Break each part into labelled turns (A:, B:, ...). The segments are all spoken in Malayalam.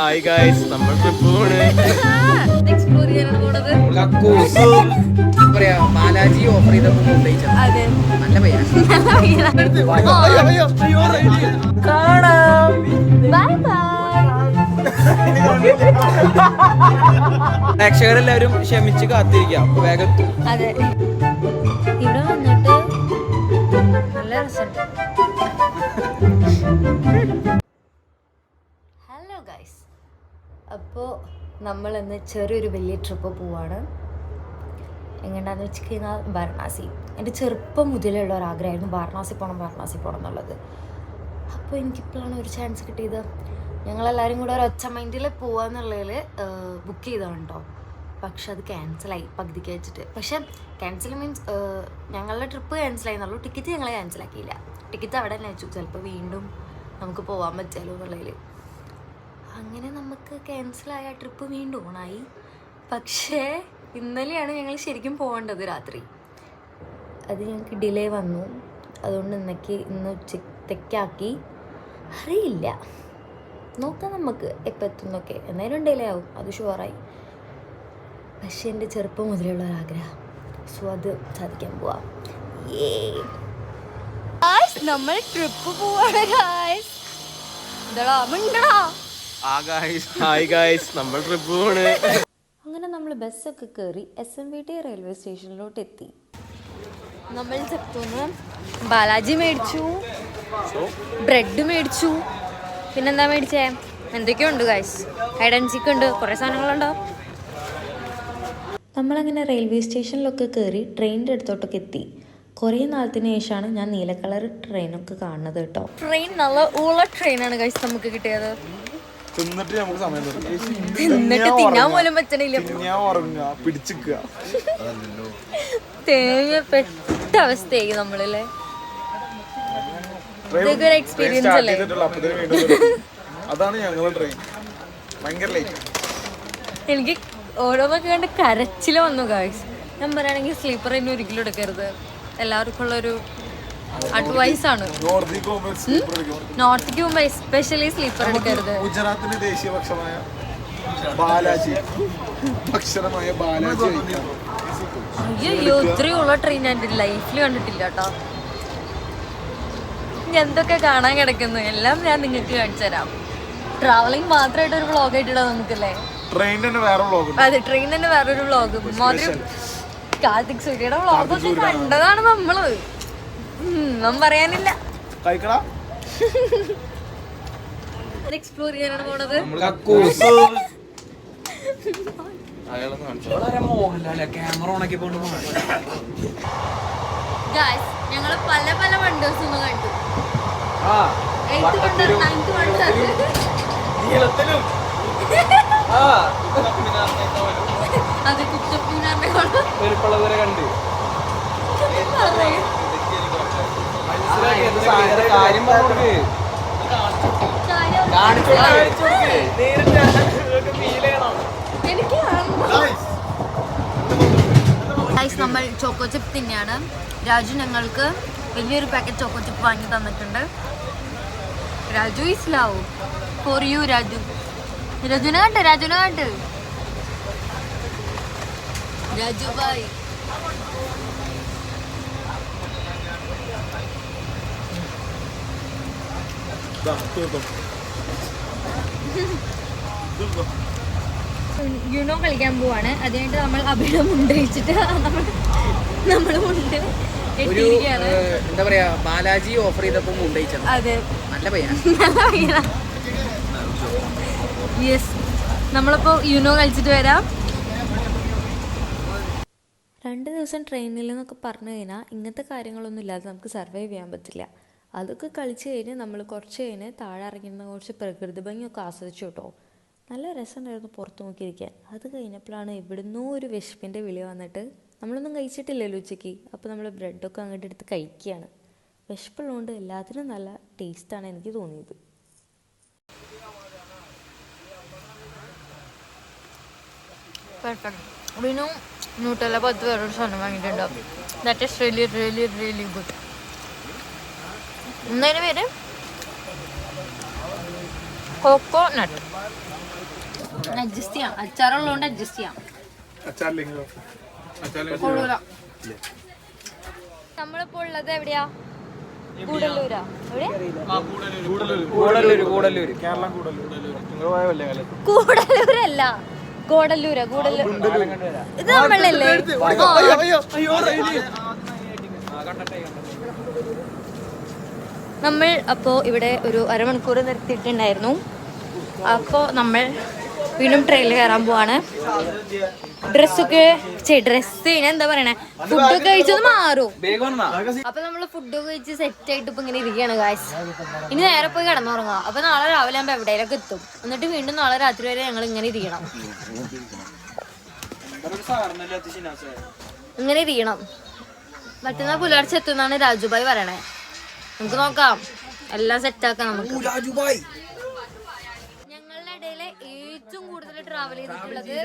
A: ഹായ് ഗായ്സ്, നമ്മൾ ട്രിപ്പ് പോണ്.
B: എക്സ്പ്ലോർ ചെയ്യാനാണ് പോണത്.
C: ബാലാജി ഓഫർ ചെയ്തപ്പോൾ
B: അതെ,
C: നല്ല പയ്യ.
B: കാണാം. Bye by.
C: പ്രേക്ഷകരെല്ലാവരും ക്ഷമിച്ച് കാത്തിരിക്കാം. വേഗം
B: അതെ, ഇവിടെ വന്നിട്ട് നല്ല രസമുണ്ട്. ഹലോ ഗൈസ്, അപ്പോൾ നമ്മളിന്ന് ചെറിയൊരു വലിയ ട്രിപ്പ് പോവാണ്. എങ്ങനെയാണെന്ന് വെച്ച് കഴിഞ്ഞാൽ വാരണാസി. എൻ്റെ ചെറുപ്പം മുതലുള്ള ഒരാഗ്രഹമായിരുന്നു വാരണാസി പോകണം എന്നുള്ളത്. അപ്പോൾ എനിക്കിപ്പോഴാണ് ഒരു ചാൻസ് കിട്ടിയത്. ഞങ്ങളെല്ലാവരും കൂടെ ഒരു ഒച്ച മൈൻഡിൽ പോവാന്നുള്ളതിൽ ബുക്ക് ചെയ്തതാണ് കേട്ടോ. പക്ഷെ അത് ക്യാൻസലായി പകുതിക്ക് വെച്ചിട്ട്. പക്ഷെ ക്യാൻസൽ മീൻസ് ഞങ്ങളുടെ ട്രിപ്പ് ക്യാൻസലായി എന്നുള്ളൂ. ടിക്കറ്റ് ഞങ്ങൾ ക്യാൻസലാക്കിയില്ല. ടിക്കറ്റ് അവിടെ തന്നെ വെച്ചു, ചിലപ്പോൾ വീണ്ടും നമുക്ക് പോകാൻ പറ്റുമല്ലോ എന്നുള്ളതിൽ. അങ്ങനെ നമുക്ക് ക്യാൻസലായ ട്രിപ്പ് വീണ്ടും ഓണായി. പക്ഷേ ഇന്നലെയാണ് ഞങ്ങൾ ശരിക്കും പോകേണ്ടത് രാത്രി. അത് ഞങ്ങൾക്ക് ഡിലേ വന്നു. അതുകൊണ്ട് ഇന്ന് ഉച്ചത്തേക്കാക്കി. അറിയില്ല, നോക്കാം നമുക്ക് എപ്പോൾ എത്തുന്നൊക്കെ. എന്നാലും ഡിലേ ആവും, അത് ഷുവറായി. പക്ഷെ എൻ്റെ ചെറുപ്പം മുതലുള്ള ഒരാഗ്രഹം, സോ അത് സാധിക്കാൻ പോവാം. നമ്മൾ ട്രിപ്പ് പോവാണ് ഗായ്സ്.
A: ഹായ് ഗായ്സ്, നമ്മൾ ട്രിപ്പ് പോണ്.
B: അങ്ങനെ നമ്മൾ ബസ്സൊക്കെ കയറി SMVT റെയിൽവേ സ്റ്റേഷനിലോട്ട് എത്തി. നമ്മൾ ചെത്തുനിന്ന് ബാലാജി മേടിച്ചു, ബ്രെഡ് മേടിച്ചു, പിന്നെന്താ മേടിച്ചേ, എന്തൊക്കെയുണ്ട് ഗൈസ്, ഹൈഡ് ആൻഡ് സീക്ക് ഉണ്ട്, കുറേ സാധനങ്ങളുണ്ടോ. നമ്മളങ്ങനെ റെയിൽവേ സ്റ്റേഷനിലൊക്കെ കയറി ട്രെയിനിൻ്റെ അടുത്തോട്ടൊക്കെ എത്തി. കുറേ നാളത്തിന് ശേഷമാണ് ഞാൻ നീല കളർ ട്രെയിനൊക്കെ കാണുന്നത് കേട്ടോ. ട്രെയിൻ നല്ല ഊള ട്രെയിനാണ് ഗൈസ് നമുക്ക് കിട്ടിയത്.
D: തിന്നിട്ട് നമുക്ക് സമയം
B: എന്നിട്ട് തിന്നാൻ പോലും പറ്റണില്ല. തേങ്ങ പെട്ട അവസ്ഥയായി നമ്മളല്ലേ. ഇതൊക്കെ ഒരു എക്സ്പീരിയൻസ് അല്ലേ.
D: അതാണ് ഞങ്ങളുടെ ട്രെയിൻ. ഭയങ്കര ലേറ്റ്.
B: എനിക്ക് ഓരോന്നൊക്കെ കണ്ട് കരച്ചിൽ വന്നു ഗൈസ്. ഞാൻ പറയുകയാണെങ്കിൽ സ്ലീപ്പർ തന്നെ ഒരിക്കലും എടുക്കരുത്. എല്ലാവർക്കും ഉള്ളൊരു അഡ്വൈസാണ്. നോർത്തേക്ക് പോകുമ്പോൾ എസ്പെഷ്യലി സ്ലീപ്പർ എടുക്കരുത്.
D: ഗുജറാത്തിന്റെ ദേശീയ ഭക്ഷണമായ ബാലാജി
B: അയ്യോ, ഇത്രയുള്ള ട്രെയിൻ ഞാൻ ലൈഫിൽ കണ്ടിട്ടില്ല കേട്ടോ. എന്തൊക്കെ കാണാൻ കിടക്കുന്നു എല്ലാം ഞാൻ നിങ്ങൾക്ക് കാണിച്ചു തരാം. ട്രാവലിംഗ് മാത്രമായിട്ട് ഒരു വ്ളോഗ് ആയിട്ടിടാം നമുക്കല്ലേ. അതെ, ട്രെയിൻ തന്നെ വേറൊരു വ്ളോഗ്. മാതിരി കാർത്തിക് സൂര്യയുടെ വ്ളോഗൊക്കെ കണ്ടതാണ് നമ്മള്. ഒന്നും പറയാനില്ല. എക്സ്പ്ലോർ ചെയ്യാനാണ് പോണത്. ഞങ്ങള് പല പല വണ്ടേഴ്സ് ഒന്ന് കണ്ടു. 8th വണ്ടർ, 9th വണ്ടർ, അത് കുത്തപ്പിനാറിനെ കണ്ടു. നമ്മൾ ചോക്കോ ചിപ്പ് തന്നെയാണ്. രാജു ഞങ്ങൾക്ക് വലിയൊരു പാക്കറ്റ് ചോക്കോ ചിപ്പ് വാങ്ങി തന്നിട്ടുണ്ട്. Raju is love for you. രാജുനെ കണ്ട് രാജു ബായ്. യുനോ കളിക്കാൻ പോവാണ്. അത് കഴിഞ്ഞിട്ട് നമ്മൾ അവിടെ മുണ്ട് വെച്ചിട്ട് നമ്മൾ മുണ്ട് ഇട്ടിരിക്കുകയാണ്.
C: എന്താ പറയാ, ബാലാജി ഓഫർ ചെയ്തപ്പോൾ മുണ്ടയിച്ചത്.
B: അതെ,
C: നല്ല പയ്യ.
B: യെസ്, നമ്മളിപ്പോൾ യുനോ കളിച്ചിട്ട് വരാം. 2 ദിവസം ട്രെയിനിൽ എന്നൊക്കെ പറഞ്ഞു കഴിഞ്ഞാൽ ഇങ്ങനത്തെ കാര്യങ്ങളൊന്നും ഇല്ലാതെ നമുക്ക് സർവൈവ് ചെയ്യാൻ പറ്റില്ല. അതൊക്കെ കളിച്ച് കഴിഞ്ഞ് നമ്മൾ കുറച്ച് കഴിഞ്ഞ് താഴെ ഇറങ്ങിയിരുന്ന കുറച്ച് പ്രകൃതി ഭംഗിയൊക്കെ ആസ്വദിച്ചു കേട്ടോ. നല്ല രസമുണ്ടായിരുന്നു പുറത്ത് നോക്കിയിരിക്കാൻ. അത് കഴിഞ്ഞപ്പോഴാണ് എവിടുന്നോ ഒരു വിശപ്പിൻ്റെ വിളി വന്നിട്ട്, നമ്മളൊന്നും കഴിച്ചിട്ടില്ലല്ലോ ഉച്ചയ്ക്ക്. അപ്പോൾ നമ്മൾ ബ്രെഡൊക്കെ അങ്ങോട്ട് എടുത്ത് കഴിക്കുകയാണ്. വിശപ്പുള്ളതുകൊണ്ട് എല്ലാത്തിനും നല്ല ടേസ്റ്റാണ് എനിക്ക് തോന്നിയത്. വീണു ന്യൂട്ടെല്ല 10 വേറൊരു സാധനം വാങ്ങിയിട്ടുണ്ട്. That is really really really good. എന്നതിന് പേര് കോക്കോനട്ട്. അഡ്ജസ്റ്റ് ചെയ്യാം, അച്ചാറുള്ളതുകൊണ്ട് അഡ്ജസ്റ്റ് ചെയ്യാം. നമ്മളിപ്പോ ഉള്ളത് എവിടെയാ? കൂടല്ലൂരാ? കൂടല്ലൂരല്ല, ഗോഡല്ലൂരാ. ഗൂഡല്ലൂർ ഇത് നമ്മളല്ലേ? നമ്മൾ അപ്പോൾ ഇവിടെ ഒരു അരമണിക്കൂർ നിർത്തിയിട്ടുണ്ടായിരുന്നു. അപ്പോൾ നമ്മൾ വീണ്ടും ട്രെയിനിൽ കയറാൻ പോവാണ്. ഡ്രസ്സൊക്കെ എന്താ പറയണേ, ഫുഡൊക്കെ കഴിച്ചത് മാറും. അപ്പൊ നമ്മള് ഫുഡൊക്കെ കഴിച്ച് സെറ്റ് ആയിട്ട് ഇപ്പൊ ഇങ്ങനെ ഇരിക്കുകയാണ് ഗായ്സ്. ഇനി നേരെ പോയി കിടന്നുറങ്ങാം. അപ്പൊ നാളെ രാവിലെ ആകുമ്പോ എവിടെയൊക്കെ എത്തും. എന്നിട്ട് വീണ്ടും നാളെ രാത്രി വരെ ഞങ്ങൾ ഇങ്ങനെ ഇരിക്കണം. ഇങ്ങനെ ഇരിക്കണം. മറ്റന്നാൾ പുലർച്ചെ എത്തുന്നാണ് രാജുഭായ് പറയണേ. നമുക്ക് നോക്കാം, എല്ലാം സെറ്റാക്കാം നമുക്ക്. ഞങ്ങളുടെ ഇടയിലെ ഏറ്റവും കൂടുതൽ ട്രാവൽ ചെയ്തിട്ടുള്ളത്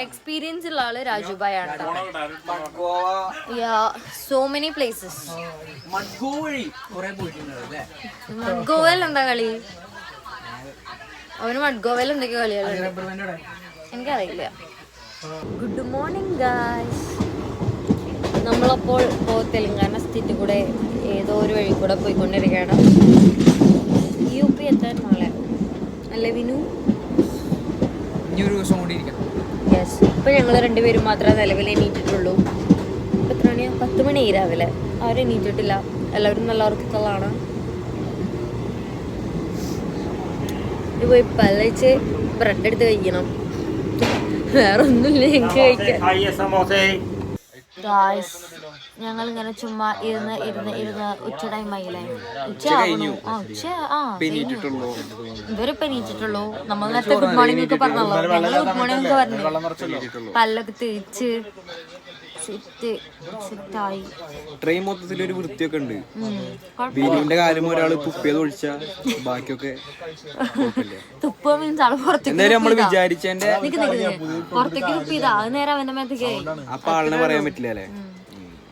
B: എക്സ്പീരിയൻസ് ഉള്ള ആള് രാജുഭായ് ആണ്. So many places. മഡ്ഗോവയിൽ എന്താ കളി? അവന് മഡ്ഗോവയിൽ എന്തൊക്കെയോ കളികളുണ്ട്, എനിക്കറിയില്ല. Good morning guys. നമ്മളപ്പോൾ ഇപ്പോൾ തെലങ്കാന സ്റ്റേറ്റ് കൂടെ ഏതോ ഒരു വഴി കൂടെ പോയിക്കൊണ്ടിരിക്കുകയാണ്. UP എത്താൻ നാളെ അല്ലേ വിനു? യെസ്. ഇപ്പം ഞങ്ങൾ രണ്ടുപേരും മാത്രമേ നിലവിൽ എണീറ്റിട്ടുള്ളൂ. ഇപ്പം എത്ര മണിയാണ്? 10 മണി രാവിലെ. അവരെണീറ്റിട്ടില്ല, എല്ലാവരും നല്ല ഉറക്കത്തിലാണ്. ഇത് പോയി പല്ലിച്ച് ബ്രെഡ് എടുത്ത് കഴിക്കണം. വേറെ ഒന്നുമില്ല ഞങ്ങൾക്ക് കഴിക്കാൻ. ഞങ്ങൾ ഇങ്ങനെ ചുമ്മാ ഇരുന്ന് ഉച്ച ടൈം ആയില്ലേ? ഇവരിപ്പോ എണീറ്റിട്ടുള്ളൂ. നമ്മൾ നേരത്തെ ഗുഡ് മോർണിംഗ് ഒക്കെ പറഞ്ഞല്ലോ. ഞങ്ങൾ ഗുഡ് മോർണിംഗ് ഒക്കെ പറഞ്ഞു. പല്ലൊക്കെ തേച്ച് സെറ്റായി.
C: ട്രെയിൻ മൊത്തത്തിൽ ഒരു വൃത്തിയൊക്കെ ഉണ്ട്. ബിരിയാണിന്റെ കാര്യം ഒരാള് തുപ്പിയത് ഒഴിച്ചാ ബാക്കിയൊക്കെ
B: തുപ്പ മീൻസ് ആള് പുറത്തേക്ക്
C: നമ്മൾ വിചാരിച്ചതിന്റെ
B: പുറത്തേക്ക് തുപ്പിയതാ. അത് നേരെ അവന്റെ മേത്തേക്ക്.
C: അപ്പൊ ആളിനെ പറയാൻ പറ്റില്ല അല്ലേ?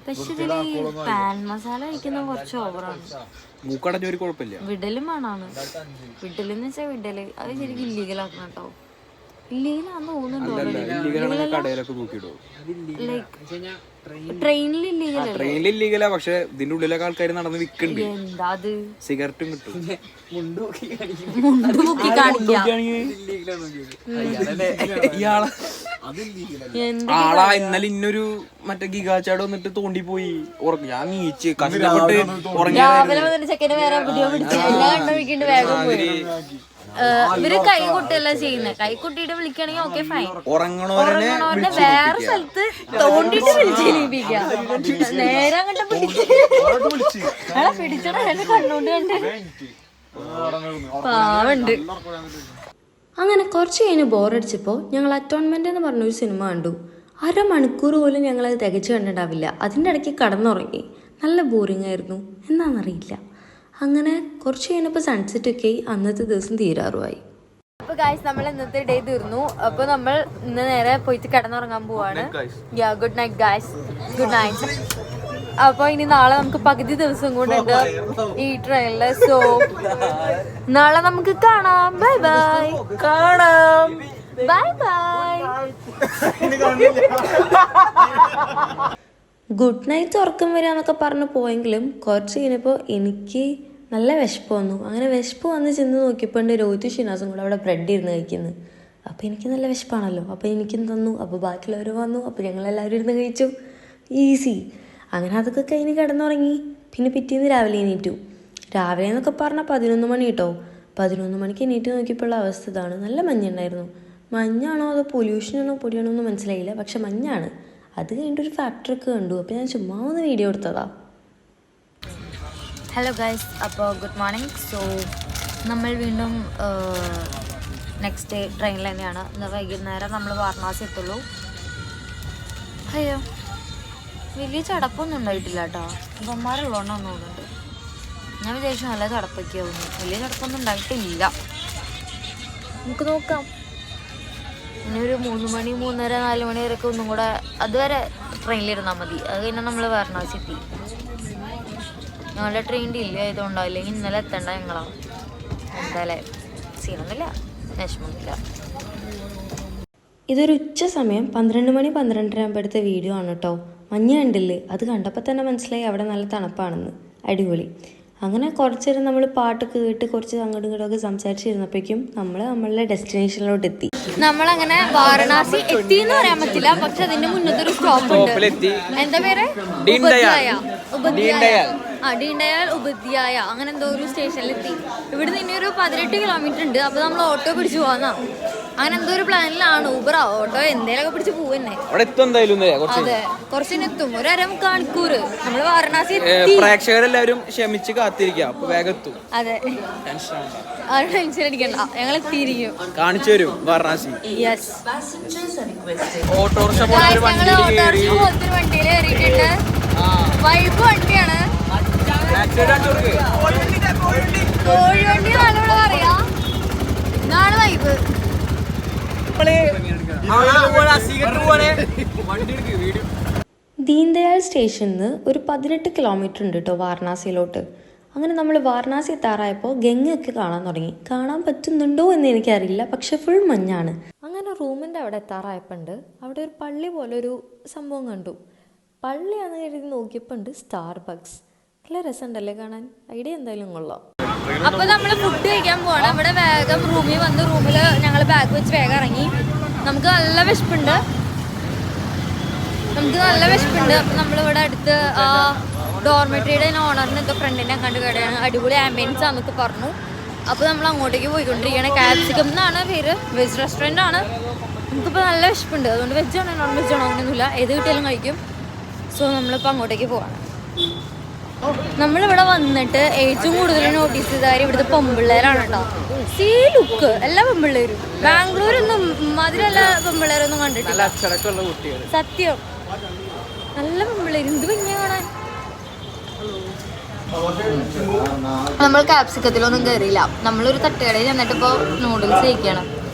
B: പക്ഷെ ഇതില് പാൻ മസാല കഴിക്കുന്ന കുറച്ച് ഓവറാണ്.
C: മൂക്കടഞ്ഞൊരു കുഴപ്പമില്ല.
B: വിടലും വേണാണ്. വിടലെന്ന് വെച്ചാൽ വിടല് അത് ശരിക്കും ഇല്ലീഗലാക്കണം കേട്ടോ. ഇല്ലീഗലാന്ന് തോന്നുന്നുണ്ടോ? ട്രെയിനിൽ
C: ഇല്ലീഗലാ. പക്ഷെ ഇതിന്റെ ഉള്ളിലൊക്കെ ആൾക്കാർ നടന്ന് വിൽക്കുന്നുണ്ട്.
B: എന്താ അത്?
C: സിഗരറ്റും കിട്ടും.
B: മുണ്ട് മുക്കി കാണിക്കാം.
C: ആളാ ഇന്നലെ ഇന്നൊരു മറ്റേ ഗിഗാച്ചാട് വന്നിട്ട് തോണ്ടിപ്പോയി. ഞാൻ നീച്ച് കഷ്ടപ്പെട്ട്
B: രാവിലെ വന്നിട്ട് ചെക്കന് വേറെ വീഡിയോ പിടിച്ചു എല്ലാം കണ്ടുപിടിക്കേണ്ട വേഗം പോയി. ഇവര് കൈ കൊട്ടിയല്ല ചെയ്യുന്നത്. കൈ കൊട്ടിയിട്ട് വിളിക്കുകയാണെങ്കിൽ ഓക്കെ ഫൈൻ. ഉറങ്ങണവരെ വേറെ സ്ഥലത്ത് തോണ്ടിട്ട് വിളിച്ചേൽപ്പിക്കാം. നേരെ അങ്ങോട്ട് പിടിച്ചട കണ്ണോണ്ട് കണ്ട് പാവുണ്ട്. അങ്ങനെ കുറച്ച് കഴിഞ്ഞ് ബോറടിച്ചപ്പോൾ ഞങ്ങൾ അറ്റോൺമെന്റ് എന്ന് പറഞ്ഞൊരു സിനിമ കണ്ടു. 1/2 മണിക്കൂർ പോലും ഞങ്ങളത് തികച്ചു കണ്ടിട്ടുണ്ടാവില്ല. അതിൻ്റെ ഇടയ്ക്ക് കടന്നുറങ്ങി. നല്ല ബോറിംഗ് ആയിരുന്നു, എന്താണെന്നറിയില്ല. അങ്ങനെ കുറച്ച് കഴിഞ്ഞപ്പോൾ സൺസെറ്റ് ഒക്കെ അന്നത്തെ ദിവസം തീരാറുമായി. അപ്പോൾ ഗായ്സ് നമ്മൾ ഇന്നത്തെ ഡേ തീർന്നു. അപ്പോൾ നമ്മൾ ഇന്ന് നേരെ പോയിട്ട് കിടന്നുറങ്ങാൻ പോവാണ്. Good night guys, good night. അപ്പോൾ ഇനി നാളെ നമുക്ക് പകുതി ദിവസം കൊണ്ടുണ്ട് ഈ ട്രെയിനില്. സോ നാളെ നമുക്ക് കാണാം. Bye bye. കാണാം. Bye bye. ഗുഡ് നൈറ്റ് ഉറക്കം വരാന്നൊക്കെ പറഞ്ഞു പോയെങ്കിലും കുറച്ച് കഴിഞ്ഞപ്പോൾ എനിക്ക് നല്ല വിശപ്പ് വന്നു. അങ്ങനെ വിശപ്പ് വന്ന് ചെന്ന് നോക്കിയപ്പോൾ ഉണ്ട് രോഹിത് ഷിനാസും കൂടെ അവിടെ ബ്രെഡ് ഇരുന്ന് കഴിക്കുന്നത്. അപ്പോൾ എനിക്ക് നല്ല വിശപ്പാണല്ലോ, അപ്പോൾ എനിക്കും തന്നു. അപ്പോൾ ബാക്കിയുള്ളവർ വന്നു, അപ്പോൾ ഞങ്ങളെല്ലാവരും ഇരുന്ന് കഴിച്ചു. ഈസി. അങ്ങനെ അതൊക്കെ കഴിഞ്ഞ് കിടന്നുറങ്ങി. പിന്നെ പിറ്റേന്ന് രാവിലെ എണീറ്റു. രാവിലെ എന്നൊക്കെ പറഞ്ഞാൽ 11 മണി കേട്ടോ. 11 മണിക്ക് എണീറ്റ് നോക്കിയപ്പോഴുള്ള അവസ്ഥ ഇതാണ്. നല്ല മഞ്ഞുണ്ടായിരുന്നു. മഞ്ഞാണോ അതോ പൊല്യൂഷനാണോ പൊടിയാണോ എന്ന് മനസ്സിലായില്ല, പക്ഷെ മഞ്ഞാണ്. അത് കഴിഞ്ഞിട്ടൊരു ഫാക്ടറിയൊക്കെ കണ്ടു. അപ്പോൾ ഞാൻ ചുമ്മാ ഒന്ന് വീഡിയോ എടുത്തതാ. ഹലോ ഗൈസ്, അപ്പോൾ ഗുഡ് മോർണിംഗ്. സോ നമ്മൾ വീണ്ടും നെക്സ്റ്റ് ഡേ ട്രെയിനിൽ തന്നെയാണ്. ഇന്ന് വൈകുന്നേരം നമ്മൾ വാരണാസി എത്തുള്ളൂ. അയ്യോ, വലിയ ചടപ്പൊന്നും ഉണ്ടായിട്ടില്ല കേട്ടോ. ഇവന്മാരുള്ളതുകൊണ്ടാന്ന് തോന്നുന്നുണ്ട്. ഞാൻ വിചാരിച്ചു നല്ല ചടപ്പൊക്കെ ആവുന്നു. വലിയ ചടപ്പൊന്നും ഉണ്ടായിട്ടില്ല. നമുക്ക് നോക്കാം. ഇനി ഒരു 3 മണി 3:30 4 മണി വരെയൊക്കെ ഒന്നും കൂടെ അതുവരെ ട്രെയിനിലിരുന്നാൽ മതി. അത് കഴിഞ്ഞാൽ നമ്മൾ വാരണാസി എത്തി. ഞങ്ങളുടെ ട്രെയിൻ ഡിലേ ആയതുകൊണ്ടോ അല്ലെങ്കിൽ ഇന്നലെ എത്തണ്ട ഞങ്ങളാ. എന്തായാലും സീനൊന്നുമില്ല. വിഷമമില്ല.
E: ഇതൊരു ഉച്ച സമയം 12 മണി 12:30 ആകുമ്പോൾ എടുത്ത വീഡിയോ ആണ് കേട്ടോ. മഞ്ഞ് കണ്ടില്ലേ? അത് കണ്ടപ്പോൾ തന്നെ മനസ്സിലായി അവിടെ നല്ല തണുപ്പാണെന്ന്. അടിപൊളി. അങ്ങനെ കുറച്ച് നേരം നമ്മൾ പാട്ടൊക്കെ കേട്ട് കുറച്ച് അങ്ങോട്ടും ഇങ്ങോട്ടൊക്കെ സംസാരിച്ചിരുന്നപ്പോഴേക്കും നമ്മൾ നമ്മളുടെ ഡെസ്റ്റിനേഷനിലോട്ട് എത്തി.
B: നമ്മളങ്ങനെ വാരണാസി എത്തി എന്ന് പറയാൻ പറ്റില്ല, പക്ഷെ അതിന്റെ മുന്നത്തെ ഒരു സ്റ്റോപ്പ് ഉണ്ട്. എന്താ പേര്? ഡീൻഡയാൽ ഉപധ്യായ അങ്ങനെ എന്തോ ഒരു സ്റ്റേഷനിലെത്തി. ഇവിടുന്ന് ഇനി ഒരു 18 കിലോമീറ്റർ ഉണ്ട്. അപ്പൊ നമ്മൾ ഓട്ടോ പിടിച്ചു പോവാന്നാ. അങ്ങനെ എന്തോ ഒരു പ്ലാനിലാണ്. ഊബറോ ഓട്ടോ എന്തേലൊക്കെ പിടിച്ച് പോവന്നെ. അതെ, കുറച്ചിനെത്തും. ഒരു 1/2 മണിക്കൂർ നമ്മള് വാരണാസി എത്തി.
C: പ്രേക്ഷകരെല്ലാവരും ക്ഷമിച്ച് കാത്തിരിക്കാം. അപ്പൊ വേഗം എത്തും.
B: അതെ, ആരും ടെൻഷൻ അടിക്കണ്ട, ഞങ്ങൾ എത്തിയിരിക്കും.
C: കാണിച്ചു തരും വാരണാസി.
B: യെസ്,
C: ഓട്ടോറിക്ഷ
B: ഞങ്ങള് ഓട്ടോറിക്ഷ പോലത്തെ വണ്ടിയിൽ കയറിയിട്ടുണ്ട്. വൈബ് വണ്ടിയാണ്. കോഴി വണ്ടി നല്ലോണം പറയാ. ഇതാണ് വൈബ്.
E: ദീൻദയാൽ സ്റ്റേഷനിൽ നിന്ന് ഒരു 18 കിലോമീറ്റർ ഉണ്ട് കേട്ടോ വാരണാസിയിലോട്ട്. അങ്ങനെ നമ്മൾ വാരണാസി എത്താറായപ്പോൾ ഗംഗയൊക്കെ കാണാൻ തുടങ്ങി. കാണാൻ പറ്റുന്നുണ്ടോ എന്ന് എനിക്കറിയില്ല, പക്ഷെ ഫുൾ മഞ്ഞാണ്. അങ്ങനെ റൂമിൻ്റെ അവിടെ എത്താറായപ്പോണ്ട് അവിടെ ഒരു പള്ളി പോലെ ഒരു സംഭവം കണ്ടു. പള്ളിയാണെന്ന് കരുതി നോക്കിയപ്പോൾ ഉണ്ട് സ്റ്റാർബക്സ്. നല്ല രസമുണ്ടല്ലേ കാണാൻ? ഐഡിയ എന്തായാലും കൊള്ളാം.
B: അപ്പൊ നമ്മള് ഫുഡ് കഴിക്കാൻ പോവാണ്. ഇവിടെ വേഗം റൂമിൽ വന്ന് റൂമിൽ ഞങ്ങൾ ബാഗ് വെച്ച് വേഗം ഇറങ്ങി. നമുക്ക് നല്ല വിശപ്പുണ്ട്. അപ്പൊ നമ്മളിവിടെ അടുത്ത് ഡോർമെട്രിയുടെ ഓണറിന് എന്തോ ഫ്രണ്ടിനെ കണ്ട് കടയാണ്. അടിപൊളി ആംബിയൻസ് ആണെന്നൊക്കെ പറഞ്ഞു. അപ്പോൾ നമ്മൾ അങ്ങോട്ടേക്ക് പോയിക്കൊണ്ടിരിക്കുകയാണ്. കാപ്സിക്കം എന്നാണ് പേര്. വെജ് റെസ്റ്റോറൻ്റ് ആണ്. നമുക്കിപ്പോൾ നല്ല വിശപ്പുണ്ട്. അതുകൊണ്ട് വെജ് ആണോ നോൺ വെജ് ആണോ അങ്ങനെയൊന്നുമില്ല, ഏത് കിട്ടിയാലും കഴിക്കും. സോ നമ്മളിപ്പോൾ അങ്ങോട്ടേക്ക് പോവാണ്. നമ്മളിവിടെ വന്നിട്ട് ഏറ്റവും കൂടുതൽ നോട്ടീസ് ചെയ്ത കാര്യം ഇവിടുത്തെ പെമ്പിള്ളേരാണ് കേട്ടോ. സീ ലുക്ക് എല്ലാ പെമ്പിള്ളേരും. ബാംഗ്ലൂരൊന്നും മതിലുള്ള പെമ്പിള്ളേരൊന്നും കണ്ടിട്ടില്ല. സത്യം, നല്ല പെമ്പിള്ളേര്. എന്ത് ഭംഗിയാ കാണാൻ. നമ്മൾ കാപ്സിക്കത്തിലൊന്നും കയറിയില്ല. നമ്മളൊരു തട്ടുകടയിൽ ചെന്നിട്ട് ഇപ്പോൾ നൂഡിൽസ് കഴിക്കണം.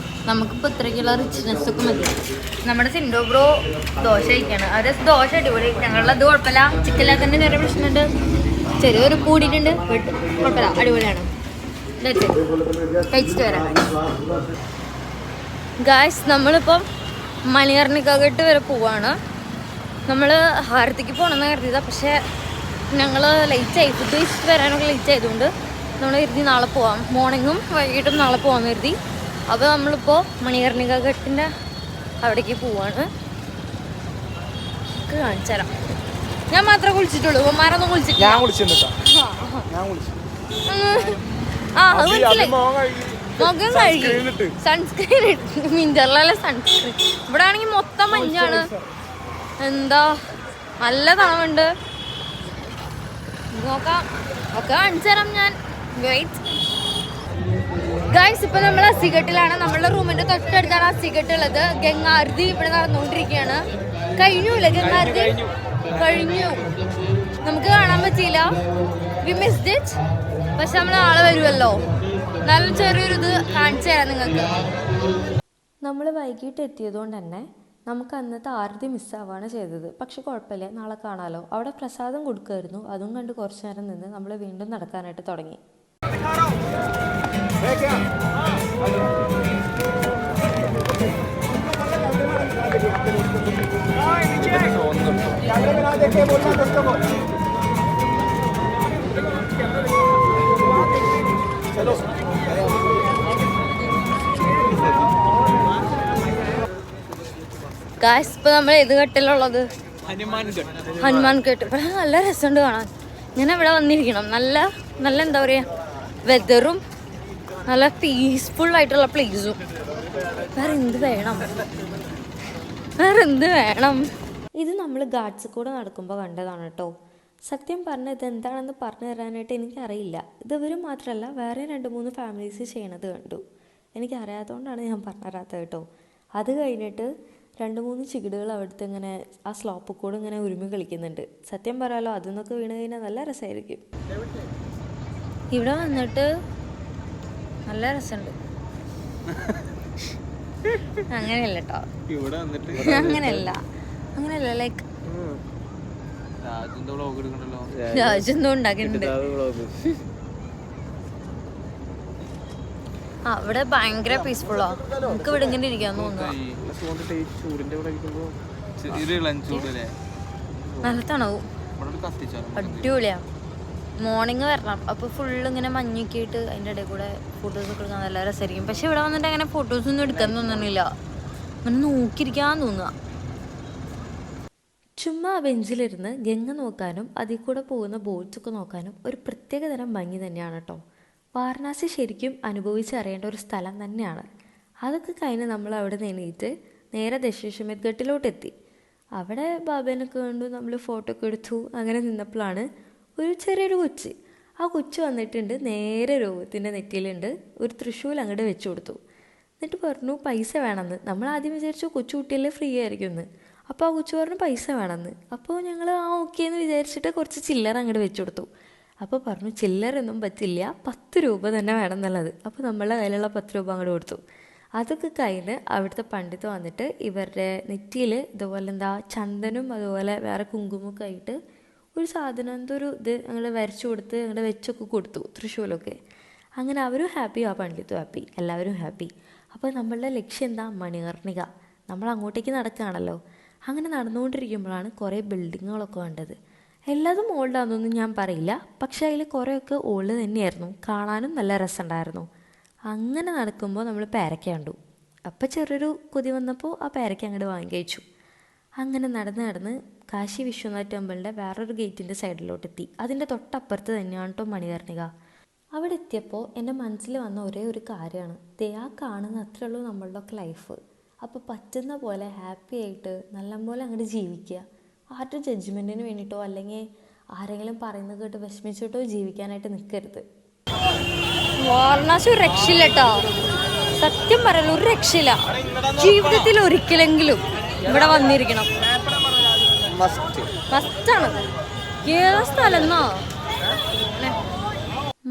B: നമുക്കിപ്പോൾ ഇത്രയ്ക്കുള്ള റിച്ച്നെസ് ഒക്കെ മതി. നമ്മുടെ സിൻഡോ ബ്രോ ദോശ കഴിക്കണം. അത് ദോശ അടിപൊളി. ഞങ്ങളുടെ അത് കുഴപ്പമില്ല. ചിക്കനിലൊക്കെ ചെറിയ പ്രശ്നമുണ്ട്, ചെറിയൊരു കൂടിയിട്ടുണ്ട്. കുഴപ്പമില്ല, അടിപൊളിയാണ്. കഴിച്ചിട്ട് വരാം. ഗായ്സ്, നമ്മളിപ്പം മണികർണിക്കകട്ട് വരെ പോവാണ്. നമ്മൾ ഹാരത്തിക്ക് പോകണമെന്ന് കരുതിയതാണ്, പക്ഷേ ഞങ്ങൾ ലേറ്റായി. ഫുഡ് കഴിച്ചിട്ട് വരാനൊക്കെ ലേറ്റ് ആയതുകൊണ്ട് നമ്മൾ കരുതി നാളെ പോവാം. മോർണിംഗും വൈകിട്ടും നാളെ പോകാമെന്ന് കരുതി. അപ്പോൾ നമ്മളിപ്പോൾ മണികർണികഘട്ടിൻ്റെ അവിടേക്ക് പോവാണ്. കാണിച്ചു തരാം. ഞാൻ മാത്രമേ കുളിച്ചിട്ടുള്ളൂ, ഉമ്മാരൊന്നും കുളിച്ചിട്ടില്ല. അത് മനസ്സിലായി. മുഖം കഴുകി സൺസ്ക്രീൻ ഇട്ട്. മിഞ്ചറിലല്ല സൺസ്ക്രീൻ. ഇവിടെ ആണെങ്കിൽ മൊത്തം മഞ്ഞാണ്. എന്താ നല്ല തണവുണ്ട്. നോക്കാം, ഒക്കെ കാണിച്ചു തരാം ഞാൻ. വെയിറ്റ് ഗൈസ്, ഇപ്പൊ നമ്മൾ അസിഘട്ടിലാണ്. നമ്മളുടെ റൂമിന്റെ തൊട്ടടുത്താണ് അസിഘട്ട് ഉള്ളത്. ഗംഗാരതി ഇവിടെ നടന്നുകൊണ്ടിരിക്കുകയാണ്. കഴിഞ്ഞൂല്ലേ ഗംഗാരതി? കഴിഞ്ഞു. നമുക്ക് കാണാൻ പറ്റിയില്ല, വി മിസ്ഡ് ഇറ്റ്. പക്ഷെ നമ്മൾ നാളെ വരുമല്ലോ. നല്ല ചെറിയൊരു ഇത് കാണിച്ചു തരാം നിങ്ങൾക്ക്.
E: നമ്മൾ വൈകിട്ട് എത്തിയതുകൊണ്ട് തന്നെ നമുക്ക് അന്നത്തെ ആരതി മിസ്സാവാണ് ചെയ്തത്. പക്ഷെ കുഴപ്പമില്ല, നാളെ കാണാമല്ലോ. അവിടെ പ്രസാദം കൊടുക്കുമായിരുന്നു. അതും കണ്ട് കുറച്ച് നേരം നിന്ന് നമ്മൾ വീണ്ടും നടക്കാനായിട്ട് തുടങ്ങി.
B: ഗായ്സ്, ഇപ്പൊ നമ്മൾ ഏത് ഘട്ടിലുള്ളത്? ഹനുമാൻ ഘട്ട്. ഇവിടെ നല്ല രസമുണ്ട് കാണാൻ. ഞാൻ ഇവിടെ വന്നിരിക്കണം. നല്ല നല്ല എന്താ പറയാ, വെതറും നല്ല പീസ്ഫുൾ ആയിട്ടുള്ള പ്ലേസും. വേറെ എന്ത് വേണം?
E: ഇത് നമ്മൾ ഗാഡ്സ് കൂടെ നടക്കുമ്പോൾ കണ്ടതാണ് കേട്ടോ. സത്യം പറഞ്ഞാൽ ഇതെന്താണെന്ന് പറഞ്ഞു തരാനായിട്ട് എനിക്കറിയില്ല. ഇവർ മാത്രമല്ല, വേറെ 2-3 ഫാമിലീസ് ചെയ്യണത് കണ്ടു. എനിക്കറിയാത്തതുകൊണ്ടാണ് ഞാൻ പറഞ്ഞു തരാത്തത് കേട്ടോ. അത് കഴിഞ്ഞിട്ട് 2-3 ചികിടുകൾ അവിടുത്തെ ഇങ്ങനെ ആ സ്ലോപ്പിൽ കൂടെ ഇങ്ങനെ ഉരുമി കളിക്കുന്നുണ്ട്. സത്യം പറയാലോ, അതിൽ നിന്നൊക്കെ വീണ് കഴിഞ്ഞാൽ നല്ല രസമായിരിക്കും.
B: ഇവിടെ വന്നിട്ട് നല്ല രസമുണ്ട്. അങ്ങനെയല്ല കേട്ടോ, അങ്ങനെയല്ല ലൈക്ക് രാജെന്തോ ഉണ്ടാക്കിയിട്ടുണ്ട്. അവിടെ ഭയങ്കര പീസ്ഫുള്ളാ. നമുക്ക് ഇവിടെ ഇങ്ങനെ ഇരിക്കാൻ തോന്നുന്നു.
A: ചൂടിന്റെ ഇവിടെ ഇരിക്കുമ്പോ
B: നല്ല തണവും അടിപൊളിയാ. മോർണിംഗ് വരണം, അപ്പോൾ ഫുള്ള് ഇങ്ങനെ മഞ്ഞൊക്കെ ആയിട്ട് അതിൻ്റെ ഇടയിൽ കൂടെ ഫോട്ടോസ് ഒക്കെ എടുക്കാൻ നല്ല രസമായിരിക്കും. പക്ഷെ ഇവിടെ വന്നിട്ട് അങ്ങനെ ഫോട്ടോസ് ഒന്നും എടുക്കാൻ തോന്നണില്ല, അങ്ങനെ നോക്കിയിരിക്കാൻ തോന്നുക.
E: ചുമ്മാ ബെഞ്ചിലിരുന്ന് ഗംഗ നോക്കാനും അതിൽ കൂടെ പോകുന്ന ബോട്ട്സൊക്കെ നോക്കാനും ഒരു പ്രത്യേക തരം ഭംഗി തന്നെയാണ് കേട്ടോ. വാരണാസി ശരിക്കും അനുഭവിച്ചറിയേണ്ട ഒരു സ്ഥലം തന്നെയാണ്. അതൊക്കെ കഴിഞ്ഞ് നമ്മൾ അവിടെ എണീറ്റ് നേരെ ദശാശ്വമേധ് ഘട്ടിലോട്ടെത്തി. അവിടെ ബാബേനൊക്കെ കണ്ടു, നമ്മൾ ഫോട്ടോ ഒക്കെ എടുത്തു. അങ്ങനെ നിന്നപ്പോഴാണ് ഒരു ചെറിയൊരു കൊച്ച്, ആ കൊച്ച് വന്നിട്ടുണ്ട്. നേരെ രോഗത്തിൻ്റെ നെറ്റിയിലുണ്ട് ഒരു തൃശ്ശൂൽ അങ്ങോട്ട് വെച്ച് കൊടുത്തു. എന്നിട്ട് പറഞ്ഞു പൈസ വേണമെന്ന്. നമ്മൾ ആദ്യം വിചാരിച്ചു കൊച്ചു കുട്ടിയല്ലേ ഫ്രീ ആയിരിക്കുമെന്ന്. അപ്പോൾ ആ കൊച്ചു പറഞ്ഞു പൈസ വേണമെന്ന്. അപ്പോൾ ഞങ്ങൾ ഓക്കെ എന്ന് വിചാരിച്ചിട്ട് കുറച്ച് ചില്ലറ അങ്ങോട്ട് വെച്ച് കൊടുത്തു. അപ്പോൾ പറഞ്ഞു ചില്ലറൊന്നും പറ്റില്ല, 10 രൂപ തന്നെ വേണം എന്നുള്ളത്. അപ്പോൾ നമ്മളുടെ കയ്യിലുള്ള 10 രൂപ അങ്ങോട്ട് കൊടുത്തു. അതൊക്കെ കഴിഞ്ഞ് അവിടുത്തെ പണ്ഡിത്ത് വന്നിട്ട് ഇവരുടെ നെറ്റിയിൽ ഇതുപോലെ ചന്ദനും അതുപോലെ വേറെ കുങ്കുമൊക്കെ ആയിട്ട് ഒരു സാധനം എന്തൊരു ഇത് ഞങ്ങൾ വരച്ചു കൊടുത്ത് ഞങ്ങൾ വെച്ചൊക്കെ കൊടുത്തു തൃശ്ശൂലൊക്കെ. അങ്ങനെ അവരും ഹാപ്പി, ആ പണ്ഡിത്തും ഹാപ്പി, എല്ലാവരും ഹാപ്പി. അപ്പോൾ നമ്മളുടെ ലക്ഷ്യം എന്താ? മണികർണിക. നമ്മൾ അങ്ങോട്ടേക്ക് നടക്കുകയാണല്ലോ. അങ്ങനെ നടന്നുകൊണ്ടിരിക്കുമ്പോഴാണ് കുറേ ബിൽഡിങ്ങുകളൊക്കെ കണ്ടത്. എല്ലാതും ഓൾഡാണെന്നൊന്നും ഞാൻ പറയില്ല, പക്ഷേ അതിൽ കുറേയൊക്കെ ഓൾഡ് തന്നെയായിരുന്നു. കാണാനും നല്ല രസമുണ്ടായിരുന്നു. അങ്ങനെ നടക്കുമ്പോൾ നമ്മൾ പേരയ്ക്ക കണ്ടു. അപ്പോൾ ചെറിയൊരു കൊതി വന്നപ്പോൾ ആ പേരയ്ക്ക അങ്ങോട്ട് വാങ്ങി കഴിച്ചു. അങ്ങനെ നടന്ന് കാശി വിശ്വനാഥ് ടെമ്പിളിൻ്റെ വേറൊരു ഗേറ്റിൻ്റെ സൈഡിലോട്ടെത്തി. അതിൻ്റെ തൊട്ടപ്പുറത്ത് തന്നെയാണ് കേട്ടോ മണികർണിക. അവിടെ എത്തിയപ്പോൾ എൻ്റെ മനസ്സിൽ വന്ന ഒരേ ഒരു കാര്യമാണ്, ആ കാണുന്ന അത്രയുള്ളൂ നമ്മളുടെയൊക്കെ ലൈഫ്. അപ്പോൾ പറ്റുന്ന പോലെ ഹാപ്പി ആയിട്ട് നല്ലപോലെ അങ്ങോട്ട് ജീവിക്കുക. ആരുടെ ജഡ്ജ്മെൻറ്റിന് വേണ്ടിയിട്ടോ അല്ലെങ്കിൽ ആരെങ്കിലും പറയുന്നത് കേട്ട് വിഷമിച്ചിട്ടോ ജീവിക്കാനായിട്ട് നിൽക്കരുത്.
B: വാരണാസി ഒരു രക്ഷയില്ല കേട്ടോ, സത്യം പറയല ഒരു രക്ഷയില്ല. ജീവിതത്തിൽ ഒരിക്കലെങ്കിലും ഇവിടെ വന്നിരിക്കണം, മസ്റ്റാണ്. ഏതാ സ്ഥലം എന്നോ.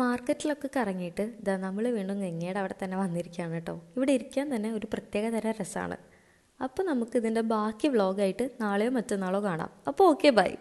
E: മാർക്കറ്റിലൊക്കെ കറങ്ങിയിട്ട് ഇതാ നമ്മൾ വീണ്ടും ഗംഗയുടെ അവിടെ തന്നെ വന്നിരിക്കുകയാണ് കേട്ടോ. ഇവിടെ ഇരിക്കാൻ തന്നെ ഒരു പ്രത്യേക തരം രസമാണ്. അപ്പോൾ നമുക്ക് ഇതിൻ്റെ ബാക്കി വ്ളോഗായിട്ട് നാളെയോ മറ്റന്നാളോ കാണാം. അപ്പോൾ ഓക്കെ, ബൈ.